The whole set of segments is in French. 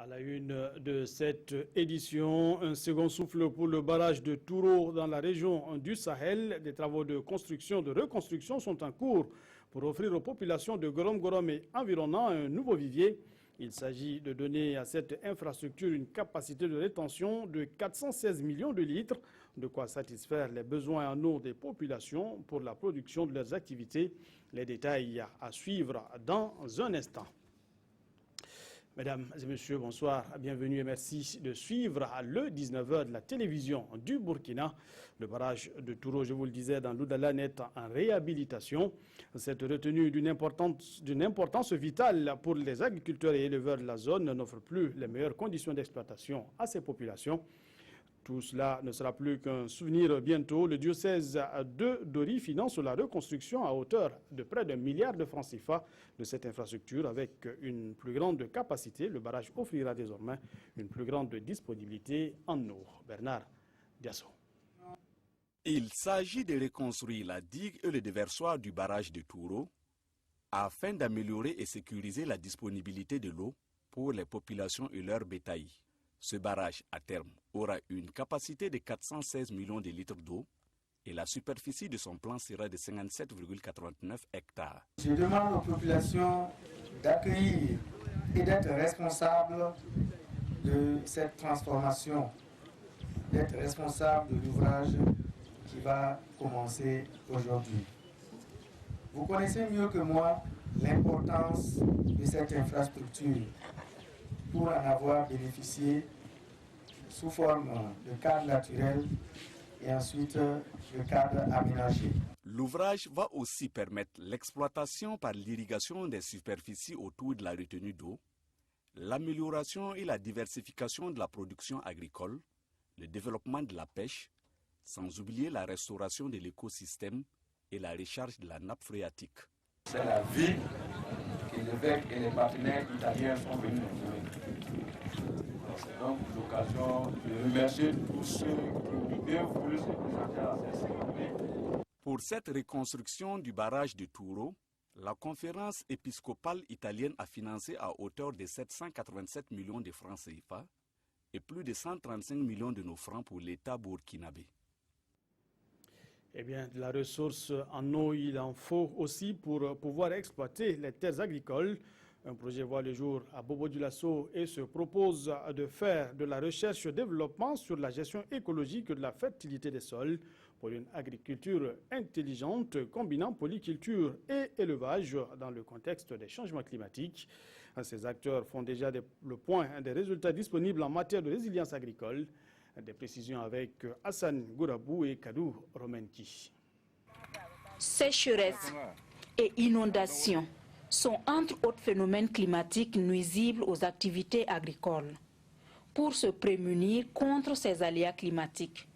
À la une de cette édition, un second souffle pour le barrage de Touro dans la région du Sahel. Des travaux de construction, de reconstruction sont en cours pour offrir aux populations de Gorom-Gorom et environnants un nouveau vivier. Il s'agit de donner à cette infrastructure une capacité de rétention de 416 millions de litres, de quoi satisfaire les besoins en eau des populations pour la production de leurs activités. Les détails à suivre dans un instant. Mesdames et messieurs, bonsoir, bienvenue et merci de suivre le 19h de la télévision du Burkina. Le barrage de Touro, je vous le disais, dans l'Oudalane est en réhabilitation. Cette retenue d'une importance vitale pour les agriculteurs et éleveurs de la zone n'offre plus les meilleures conditions d'exploitation à ces populations. Tout cela ne sera plus qu'un souvenir bientôt. Le diocèse de Dori finance la reconstruction à hauteur de près d'1 milliard de francs CFA de cette infrastructure avec une plus grande capacité. Le barrage offrira désormais une plus grande disponibilité en eau. Bernard Diasso. Il s'agit de reconstruire la digue et le déversoir du barrage de Touro afin d'améliorer et sécuriser la disponibilité de l'eau pour les populations et leur bétail. Ce barrage, à terme, aura une capacité de 416 millions de litres d'eau et la superficie de son plan sera de 57,89 hectares. Je demande aux populations d'accueillir et d'être responsables de cette transformation, d'être responsables de l'ouvrage qui va commencer aujourd'hui. Vous connaissez mieux que moi l'importance de cette infrastructure pour en avoir bénéficié sous forme de cadre naturel et ensuite de cadre aménagé. L'ouvrage va aussi permettre l'exploitation par l'irrigation des superficies autour de la retenue d'eau, l'amélioration et la diversification de la production agricole, le développement de la pêche, sans oublier la restauration de l'écosystème et la recharge de la nappe phréatique. C'est la vie que l'évêque et les partenaires italiens sont venus nous donner. C'est donc l'occasion de remercier tous ceux qui ont bien voulu se présenter à cette cérémonie. Pour cette reconstruction du barrage de Touro, la conférence épiscopale italienne a financé à hauteur de 787 millions de francs CFA et plus de 135 millions de nos francs pour l'État burkinabé. Eh bien, de la ressource en eau, il en faut aussi pour pouvoir exploiter les terres agricoles. Un projet voit le jour à Bobo-Dioulasso et se propose de faire de la recherche et développement sur la gestion écologique de la fertilité des sols pour une agriculture intelligente combinant polyculture et élevage dans le contexte des changements climatiques. Ces acteurs font déjà le point des résultats disponibles en matière de résilience agricole. Des précisions avec Hassan Gourabou et Kadou Romenki. Sécheresse et inondations sont entre autres phénomènes climatiques nuisibles aux activités agricoles. Pour se prémunir contre ces aléas climatiques,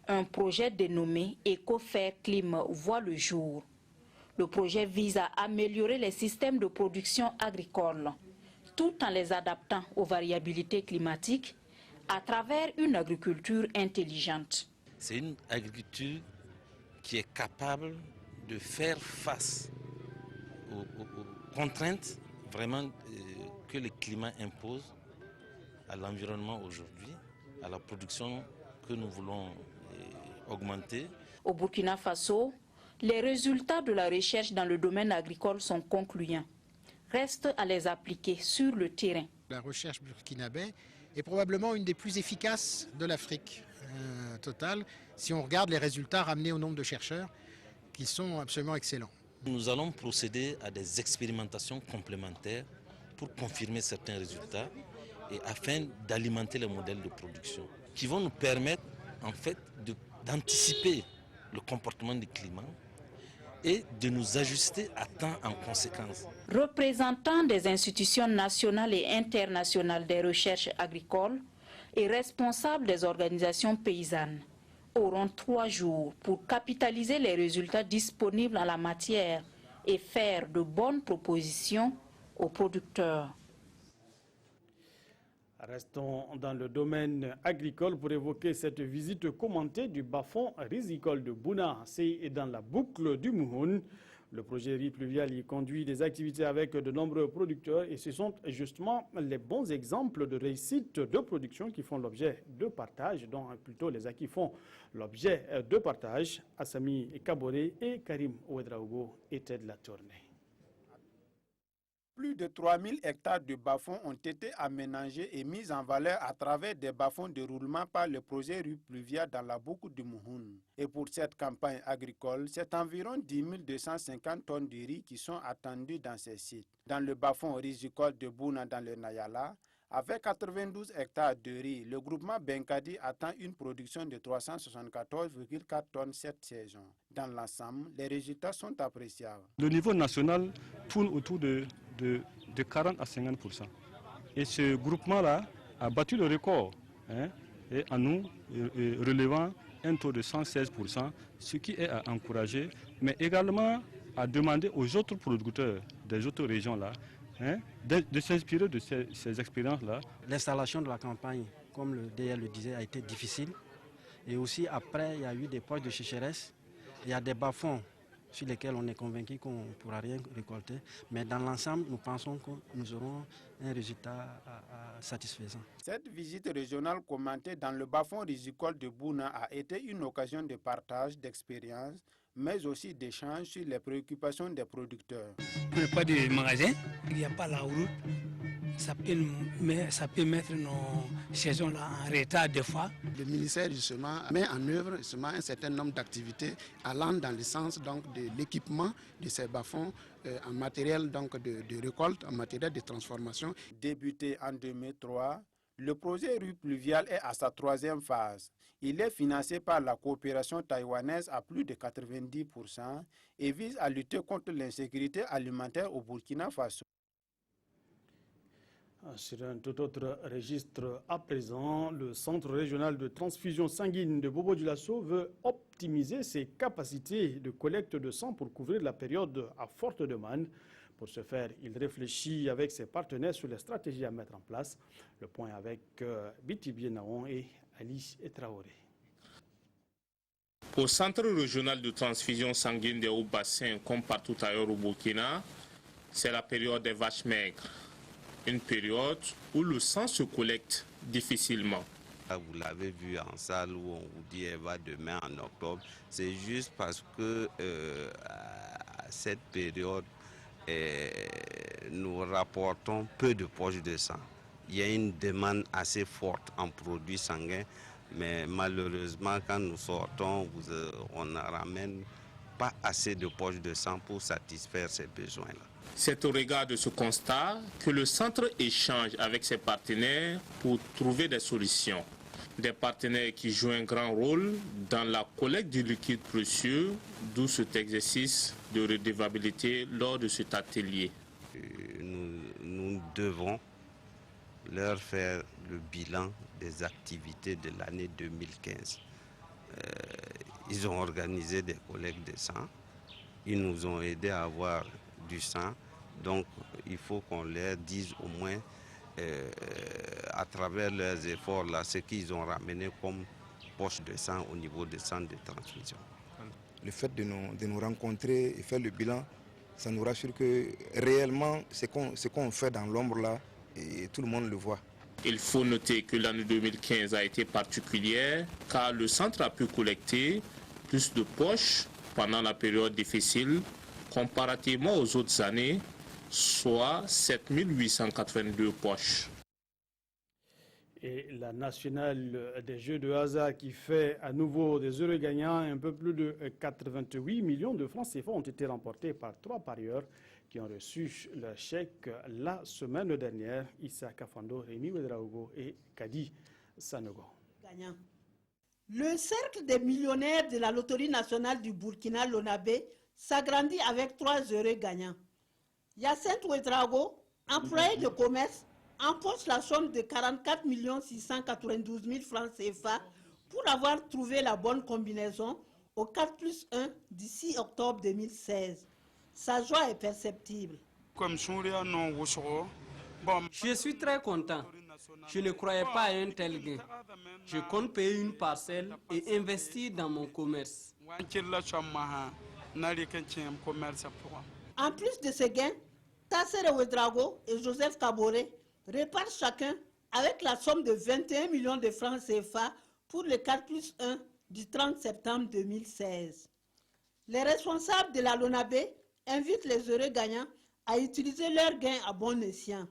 un projet dénommé EcoFair Clim voit le jour. Le projet vise à améliorer les systèmes de production agricole tout en les adaptant aux variabilités climatiques à travers une agriculture intelligente. C'est une agriculture qui est capable de faire face aux contraintes vraiment que le climat impose à l'environnement aujourd'hui, à la production que nous voulons augmenter. Au Burkina Faso, les résultats de la recherche dans le domaine agricole sont concluants. Reste à les appliquer sur le terrain. La recherche burkinabé est probablement une des plus efficaces de l'Afrique totale, si on regarde les résultats ramenés au nombre de chercheurs, qui sont absolument excellents. Nous allons procéder à des expérimentations complémentaires pour confirmer certains résultats et afin d'alimenter les modèles de production qui vont nous permettre en fait d'anticiper le comportement du climat et de nous ajuster à temps en conséquence. Représentants des institutions nationales et internationales des recherches agricoles et responsables des organisations paysannes auront 3 jours pour capitaliser les résultats disponibles en la matière et faire de bonnes propositions aux producteurs. Restons dans le domaine agricole pour évoquer cette visite commentée du bas-fond rizicole de Bouna. C'est dans la boucle du Mouhoun. Le projet riz pluvial y conduit des activités avec de nombreux producteurs et ce sont justement les bons exemples de réussite de production qui font l'objet de partage, dont plutôt les acquis font l'objet de partage. Assami Kaboré et Karim Ouedraogo étaient de la tournée. Plus de 3000 hectares de bas-fonds ont été aménagés et mis en valeur à travers des bas-fonds de roulement par le projet riz pluvial dans la boucle du Mouhoun. Et pour cette campagne agricole, c'est environ 10 250 tonnes de riz qui sont attendues dans ces sites. Dans le bas-fond rizicole de Bouna dans le Nayala, avec 92 hectares de riz, le groupement Benkadi attend une production de 374,4 tonnes cette saison. Dans l'ensemble, les résultats sont appréciables. Le niveau national tourne autour de 40 à 50%. Et ce groupement-là a battu le record et en nous relevant un taux de 116%, ce qui est à encourager, mais également à demander aux autres producteurs des autres régions-là de s'inspirer de ces expériences-là. L'installation de la campagne, comme le DL le disait, a été difficile. Et aussi après, il y a eu des poches de sécheresse, il y a des bas-fonds sur lesquels on est convaincu qu'on ne pourra rien récolter. Mais dans l'ensemble, nous pensons que nous aurons un résultat satisfaisant. Cette visite régionale commentée dans le bas-fond rizicole de Bouna a été une occasion de partage d'expériences, mais aussi d'échanges sur les préoccupations des producteurs. On n'a pas de magasin, il n'y a pas la route. Ça peut mettre nos saisons là en retard des fois. Le ministère justement met en œuvre justement un certain nombre d'activités allant dans le sens donc de l'équipement de ces bas-fonds en matériel donc de récolte, en matériel de transformation. Débuté en 2003, le projet riz pluvial est à sa 3e phase. Il est financé par la coopération taïwanaise à plus de 90% et vise à lutter contre l'insécurité alimentaire au Burkina Faso. Sur un tout autre registre à présent, le Centre régional de transfusion sanguine de Bobo-Dioulasso veut optimiser ses capacités de collecte de sang pour couvrir la période à forte demande. Pour ce faire, il réfléchit avec ses partenaires sur les stratégies à mettre en place. Le point avec Biti Bienaon et Ali Traoré. Au Centre régional de transfusion sanguine des Hauts-Bassins, comme partout ailleurs au Burkina, c'est la période des vaches maigres. Une période où le sang se collecte difficilement. Vous l'avez vu en salle où on vous dit elle va demain en octobre. C'est juste parce que à cette période, nous rapportons peu de poches de sang. Il y a une demande assez forte en produits sanguins, mais malheureusement quand nous sortons, on ne ramène pas assez de poches de sang pour satisfaire ces besoins-là. C'est au regard de ce constat que le centre échange avec ses partenaires pour trouver des solutions. Des partenaires qui jouent un grand rôle dans la collecte du liquide précieux, d'où cet exercice de redevabilité lors de cet atelier. Nous devons leur faire le bilan des activités de l'année 2015. Ils ont organisé des collectes de sang. Ils nous ont aidés à avoir du sang. Donc, il faut qu'on leur dise au moins, à travers leurs efforts, là, ce qu'ils ont ramené comme poche de sang au niveau des centres de transfusion. Le fait de nous rencontrer et faire le bilan, ça nous rassure que réellement, ce qu'on fait dans l'ombre là, et tout le monde le voit. Il faut noter que l'année 2015 a été particulière car le centre a pu collecter plus de poches pendant la période difficile comparativement aux autres années, soit 7882 poches. Et la nationale des jeux de hasard qui fait à nouveau des heureux gagnants, un peu plus de 88 millions de francs CFA ont été remportés par 3 parieurs qui ont reçu leur chèque la semaine dernière. Issa Kafando, Rémi Ouedraogo et Kadi Sanogo. Le cercle des millionnaires de la loterie nationale du Burkina, l'ONABE, s'agrandit avec 3 heureux gagnants. Yacinthe Ouedraogo, employé de commerce, empoche la somme de 44 692 000 francs CFA pour avoir trouvé la bonne combinaison au 4+1 du 6 octobre 2016. Sa joie est perceptible. Je suis très content. Je ne croyais pas à un tel gain. Je compte payer une parcelle et investir dans mon commerce. En plus de ces gains, Tassere Ouedraogo et Joseph Kabore repartent chacun avec la somme de 21 millions de francs CFA pour le 4+1 du 30 septembre 2016. Les responsables de la LONABE invitent les heureux gagnants à utiliser leurs gains à bon escient.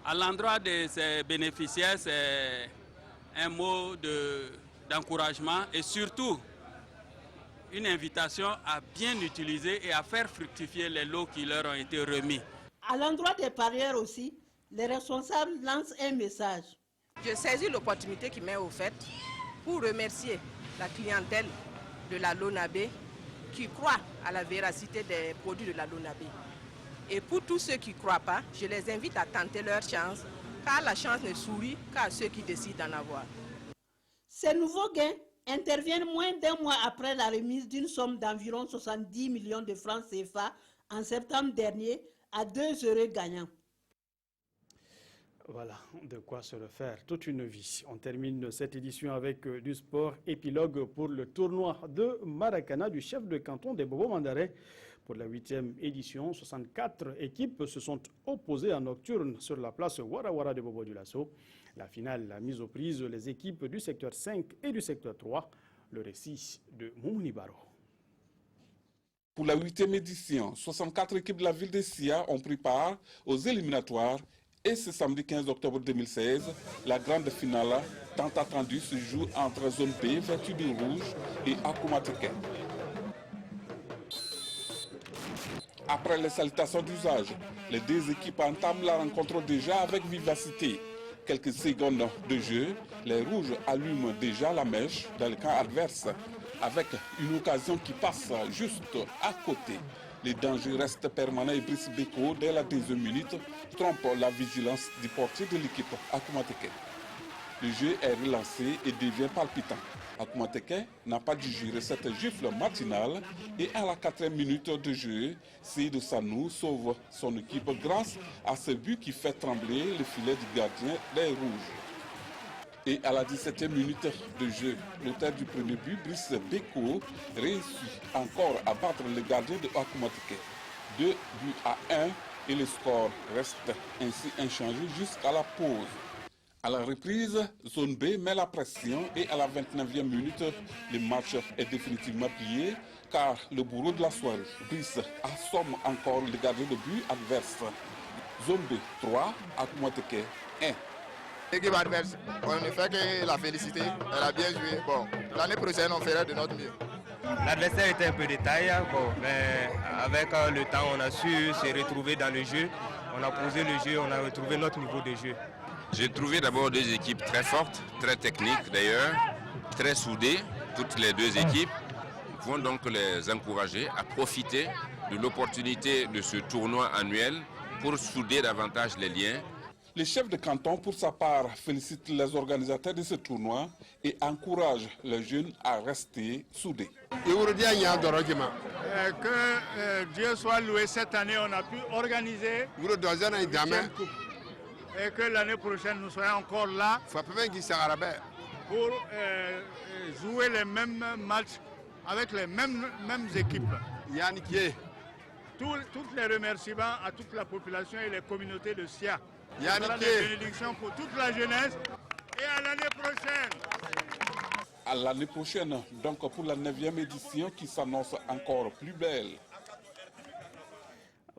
À l'endroit de ces bénéficiaires, c'est un mot d'encouragement et surtout une invitation à bien utiliser et à faire fructifier les lots qui leur ont été remis. À l'endroit des parieurs aussi, les responsables lancent un message. Je saisis l'opportunité qui m'est offerte pour remercier la clientèle de la LONABE qui croit à la véracité des produits de la LONABE. Et pour tous ceux qui ne croient pas, je les invite à tenter leur chance, car la chance ne sourit qu'à ceux qui décident d'en avoir. Ces nouveaux gains interviennent moins d'1 mois après la remise d'une somme d'environ 70 millions de francs CFA en septembre dernier à 2 heureux gagnants. Voilà, de quoi se refaire toute une vie. On termine cette édition avec du sport épilogue pour le tournoi de Maracana du chef de canton des Bobo Mandara. Pour la 8e édition, 64 équipes se sont opposées en nocturne sur la place Warawara de Bobo du Lasso. La finale a mis aux prises les équipes du secteur 5 et du secteur 3. Le récit de Moumouni Baro. Pour la 8e édition, 64 équipes de la ville de Sia ont pris part aux éliminatoires. Et ce samedi 15 octobre 2016, la grande finale tant attendue se joue entre zone B, vêtue de rouge, et Akumateke. Après les salutations d'usage, les deux équipes entament la rencontre déjà avec vivacité. Quelques secondes de jeu, les rouges allument déjà la mèche dans le camp adverse, avec une occasion qui passe juste à côté. Les dangers restent permanents et Brice Beko, dès la 2e minute, trompe la vigilance du portier de l'équipe Akumateke. Le jeu est relancé et devient palpitant. Akumateke n'a pas digéré cette gifle matinale et à la 4e minute de jeu, Seydou Sanou sauve son équipe grâce à ce but qui fait trembler le filet du gardien des Rouges. Et à la 17e minute de jeu, l'auteur du premier but, Brice Beko, réussit encore à battre le gardien de Akumateke. 2 buts à 1 et le score reste ainsi inchangé jusqu'à la pause. À la reprise, zone B met la pression et à la 29e minute, le match est définitivement plié car le bourreau de la soirée, Brice, assomme encore le gardien de but adverse. Zone B 3, Akumateke 1. L'équipe adverse, on ne fait que la féliciter, elle a bien joué. Bon, l'année prochaine, on fera de notre mieux. L'adversaire était un peu de taille, bon, mais avec le temps, on a su se retrouver dans le jeu. On a posé le jeu, on a retrouvé notre niveau de jeu. J'ai trouvé d'abord deux équipes très fortes, très techniques d'ailleurs, très soudées, toutes les deux équipes. Nous pouvons donc les encourager à profiter de l'opportunité de ce tournoi annuel pour souder davantage les liens. Le chef de canton, pour sa part, félicite les organisateurs de ce tournoi et encourage les jeunes à rester soudés. Que Dieu soit loué, cette année on a pu organiser une coupe. Et que l'année prochaine nous soyons encore là pour jouer les mêmes matchs avec les mêmes équipes. Tous les remerciements à toute la population et les communautés de Sia. Des bénédictions pour toute la jeunesse et à l'année prochaine. À l'année prochaine, donc pour la 9e édition qui s'annonce encore plus belle.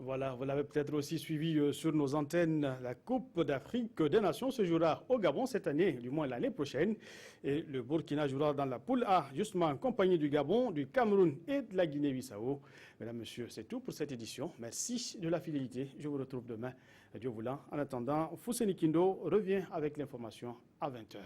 Voilà, vous l'avez peut-être aussi suivi sur nos antennes. La Coupe d'Afrique des Nations se jouera au Gabon cette année, du moins l'année prochaine. Et le Burkina jouera dans la poule A, justement en compagnie du Gabon, du Cameroun et de la Guinée-Bissau. Mesdames, Messieurs, c'est tout pour cette édition. Merci de la fidélité. Je vous retrouve demain, Dieu voulant. En attendant, Fousseni Kindo revient avec l'information à 20h.